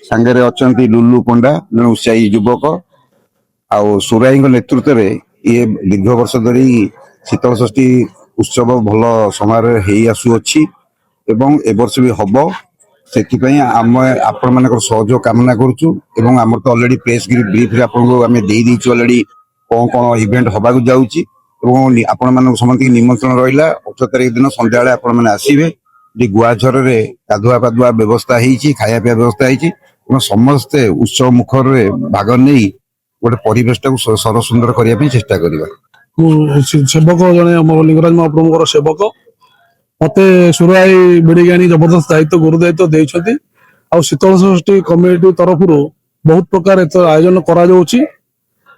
ସାଙ୍ଗରେ ଅଛନ୍ତି ଲୁଲୁ ପଣ୍ଡା ଜଣେ ଉତ୍ସାହୀ ଯୁବକ ଆଉ ସୁରାଇଙ୍କ ନେତୃତ୍ୱରେ ଇଏ ଦୀର୍ଘ ବର୍ଷ ଧରି ଶୀତଳ ଷଷ୍ଠୀ ଉତ୍ସବ ଭଲ ସମୟରେ ହେଇ ଆସୁଅଛି ଏବଂ ଏ ବର୍ଷ ବି ହବ। ସେଥିପାଇଁ ଆମେ ଆପଣମାନଙ୍କର ସହଯୋଗ କାମନା କରୁଛୁ ଏବଂ ଆମର ତ ଅଲରେଡି ପ୍ରେସ୍ ବ୍ରିଫରେ ଆପଣଙ୍କୁ ଆମେ ଦେଇଦେଇଛୁ ଅଲରେଡି କଣ କଣ ଇଭେଣ୍ଟ ହବାକୁ ଯାଉଛି ଏବଂ ଆପଣମାନଙ୍କୁ ସମସ୍ତଙ୍କୁ ନିମନ୍ତ୍ରଣ ରହିଲା 18 ତାରିଖ ଦିନ ସନ୍ଧ୍ୟାବେଳେ ଆପଣମାନେ ଆସିବେ। ଏଠି ଗୁଆଝରରେ ଗାଧୁଆ ପାଧୁଆ ବ୍ୟବସ୍ଥା ହେଇଛି, ଖାଇବା ପିଇବା ବ୍ୟବସ୍ଥା ହେଇଛି ଏବଂ ସମସ୍ତେ ଉତ୍ସବ ମୁଖରରେ ଭାଗ ନେଇ ଗୋଟେ ପରିବେଶଟାକୁ ସରସୁନ୍ଦର କରିବା ପାଇଁ ଚେଷ୍ଟା କରିବା। ମୁଁ ସେବକ ଜଣେ ଆମ ଲିଙ୍ଗରାଜ ମହାପ୍ରଭୁଙ୍କର ସେବକ। ମତେ ସୁରାଇ ବିଡ଼ିକି ଆଣି ଜବରଦସ୍ତ ଦାୟିତ୍ୱ ଗୁରୁ ଦାୟିତ୍ୱ ଦେଇଛନ୍ତି। ଆଉ ଶୀତଳ ଷଷ୍ଠୀ କମିଟି ତରଫରୁ ବହୁତ ପ୍ରକାର ଏଥର ଆୟୋଜନ କରାଯାଉଛି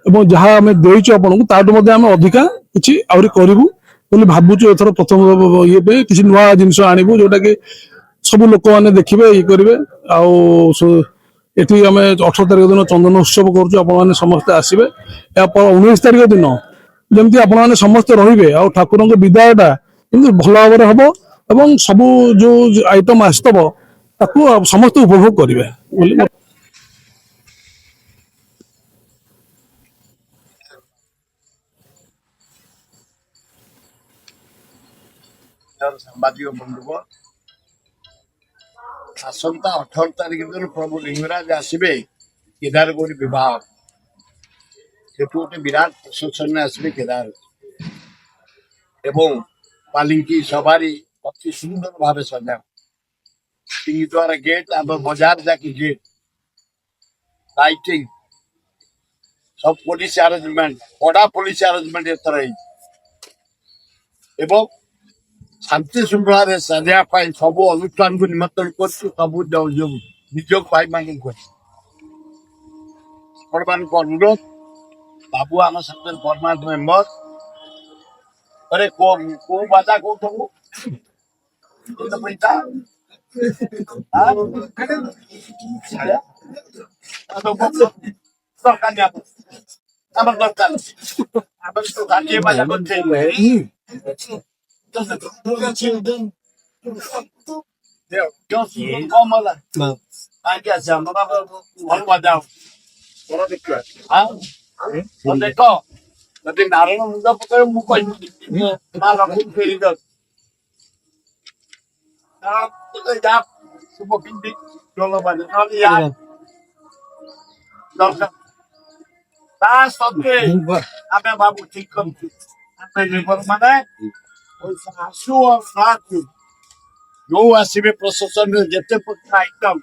ଏବଂ ଯାହା ଆମେ ଦେଇଛୁ ଆପଣଙ୍କୁ ତାଠୁ ମଧ୍ୟ ଆମେ ଅଧିକା କିଛି ଆହୁରି କରିବୁ ବୋଲି ଭାବୁଛୁ। ଏଥର ପ୍ରଥମ ଇଏ ପାଇଁ କିଛି ନୂଆ ଜିନିଷ ଆଣିବୁ ଯୋଉଟା କି ସବୁ ଲୋକମାନେ ଦେଖିବେ ଇଏ କରିବେ। ଆଉ ଏଠି ଆମେ 18 ତାରିଖ ଦିନ ଚନ୍ଦନ ଉତ୍ସବ କରୁଛୁ, ଆପଣମାନେ ସମସ୍ତେ ଆସିବେ। ଏହା 19 ତାରିଖ ଦିନ ଯେମିତି ଆପଣମାନେ ସମସ୍ତେ ରହିବେ ଆଉ ଠାକୁରଙ୍କ ବିଦାୟଟା କିନ୍ତୁ ଭଲ ଭାବରେ ହବ ଏବଂ ସବୁ ଯୋଉ ଆଇଟମ ଆସିଥିବ ତାକୁ ସମସ୍ତେ ଉପଭୋଗ କରିବେ ବୋଲି ସାମ୍ବାଦିକ ବନ୍ଧୁଗଣ, ଆସନ୍ତା 18 ତାରିଖ ଦିନ ପ୍ରଭୁ ଲିଙ୍ଗରାଜ ଆସିବେ କେଦାରଗୌରୀ ବିବାହ। ସେଠୁ ଗୋଟେ ବିରାଟ ପ୍ରଶଂସନରେ ଆସିବେ କେଦାର ଏବଂ ପାଲିଙ୍କି ସବାରି ଅତି ସୁନ୍ଦର ଭାବେ ସଜା ତିନି ଦ୍ୱାର ଗେଟ୍ ଆମ ବଜାର ଯାକି ଗେଟ୍ ଲାଇଟିଂ सब पुलिस आरेंजमेंट कड़ा पुलिस आरेंजमेंट एथर एवं शांति श्रृंखला सजा सब अनुष्ठान को निमंत्रण कर सब निजोग भाई मान अनुरोध बाबू आम साथ परमानेंट मेंबर अरे को बाजा कौन पैसा सरकार আমার দরকার আমার তো গাড়িয়ে বাজা করতে কম হলা আগে আছে আমরা ভালো বাজাও ওরা দেখো দেখো যদি নারায়ণ মুদ্রা পকারে মুখ কইবি না রাখুন ফেরি দাও যা শুভ কিন্তু চলো বাজে তাহলে দরকার তা সত্ত্বে ଆମେ ଭାବୁ ଠିକ କରୁଛୁ ଆମେ ଲେବର ମାନେ ଆସୁ ଆଉ ଯୋଉ ଆସିବେ ପ୍ରଶାସନରେ ଯେତେ ଆଇଟମ